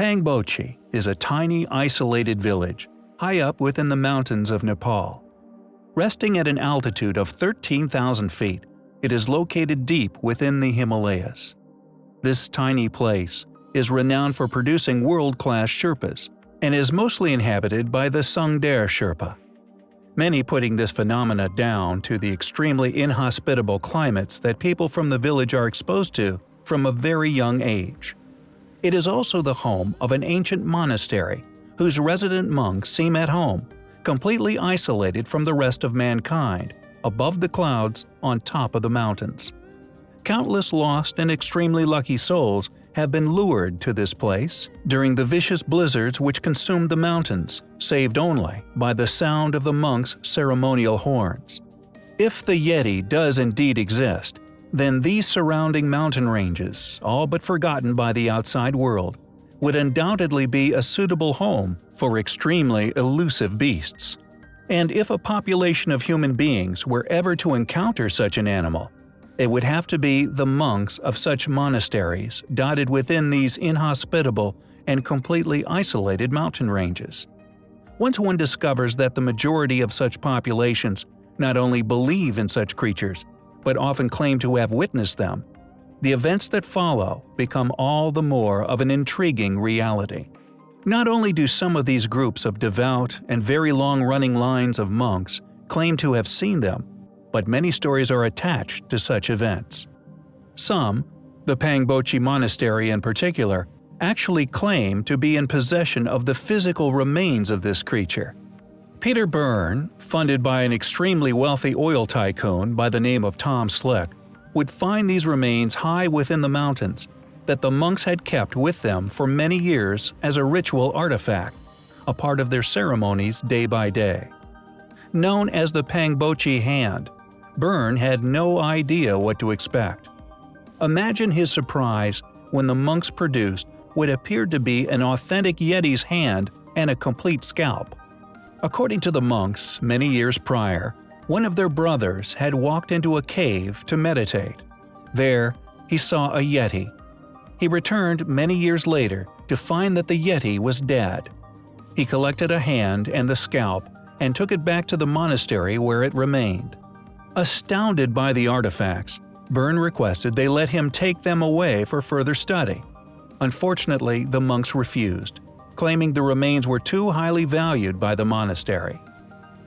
Pangboche is a tiny, isolated village high up within the mountains of Nepal. Resting at an altitude of 13,000 feet, it is located deep within the Himalayas. This tiny place is renowned for producing world-class Sherpas and is mostly inhabited by the Sangder Sherpa, many putting this phenomena down to the extremely inhospitable climates that people from the village are exposed to from a very young age. It is also the home of an ancient monastery whose resident monks seem at home, completely isolated from the rest of mankind, above the clouds on top of the mountains. Countless lost and extremely lucky souls have been lured to this place during the vicious blizzards which consumed the mountains, saved only by the sound of the monks' ceremonial horns. If the Yeti does indeed exist, then these surrounding mountain ranges, all but forgotten by the outside world, would undoubtedly be a suitable home for extremely elusive beasts. And if a population of human beings were ever to encounter such an animal, it would have to be the monks of such monasteries dotted within these inhospitable and completely isolated mountain ranges. Once one discovers that the majority of such populations not only believe in such creatures, but often claim to have witnessed them, the events that follow become all the more of an intriguing reality. Not only do some of these groups of devout and very long-running lines of monks claim to have seen them, but many stories are attached to such events. Some, the Pangboche Monastery in particular, actually claim to be in possession of the physical remains of this creature. Peter Byrne, funded by an extremely wealthy oil tycoon by the name of Tom Slick, would find these remains high within the mountains that the monks had kept with them for many years as a ritual artifact, a part of their ceremonies day by day. Known as the Pangboche Hand, Byrne had no idea what to expect. Imagine his surprise when the monks produced what appeared to be an authentic Yeti's hand and a complete scalp. According to the monks, many years prior, one of their brothers had walked into a cave to meditate. There, he saw a Yeti. He returned many years later to find that the Yeti was dead. He collected a hand and the scalp and took it back to the monastery where it remained. Astounded by the artifacts, Byrne requested they let him take them away for further study. Unfortunately, the monks refused, claiming the remains were too highly valued by the monastery.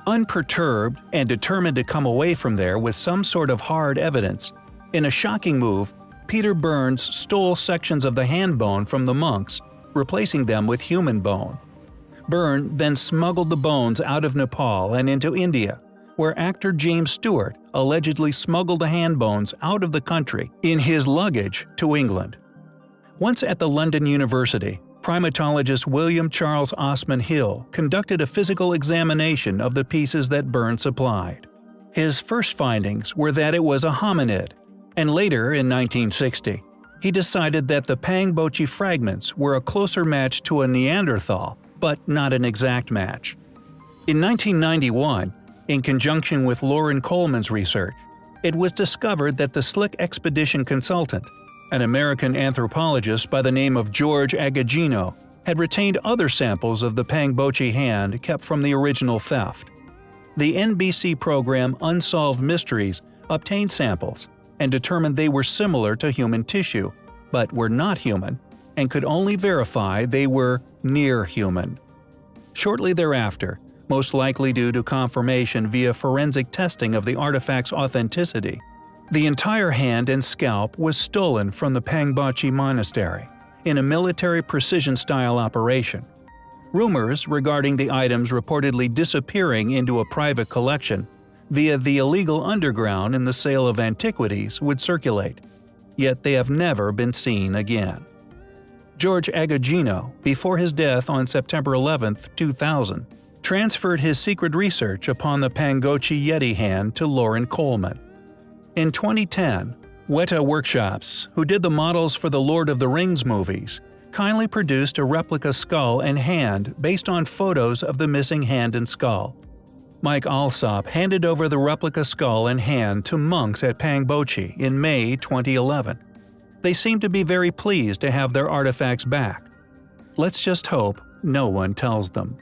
Unperturbed and determined to come away from there with some sort of hard evidence, in a shocking move, Peter Byrne stole sections of the hand bone from the monks, replacing them with human bone. Byrne then smuggled the bones out of Nepal and into India, where actor James Stewart allegedly smuggled the hand bones out of the country in his luggage to England. Once at the London University, primatologist William Charles Osman Hill conducted a physical examination of the pieces that Byrne supplied. His first findings were that it was a hominid, and later, in 1960, he decided that the Pangboche fragments were a closer match to a Neanderthal, but not an exact match. In 1991, in conjunction with Loren Coleman's research, it was discovered that the Slick expedition consultant, an American anthropologist by the name of George Agagino, had retained other samples of the Pangboche hand kept from the original theft. The NBC program Unsolved Mysteries obtained samples and determined they were similar to human tissue, but were not human, and could only verify they were near human. Shortly thereafter, most likely due to confirmation via forensic testing of the artifact's authenticity, the entire hand and scalp was stolen from the Pangboche Monastery in a military precision-style operation. Rumors regarding the items reportedly disappearing into a private collection via the illegal underground in the sale of antiquities would circulate, yet they have never been seen again. George Agagino, before his death on September 11, 2000, transferred his secret research upon the Pangboche Yeti hand to Loren Coleman. In 2010, Weta Workshops, who did the models for the Lord of the Rings movies, kindly produced a replica skull and hand based on photos of the missing hand and skull. Mike Alsop handed over the replica skull and hand to monks at Pangboche in May 2011. They seemed to be very pleased to have their artifacts back. Let's just hope no one tells them.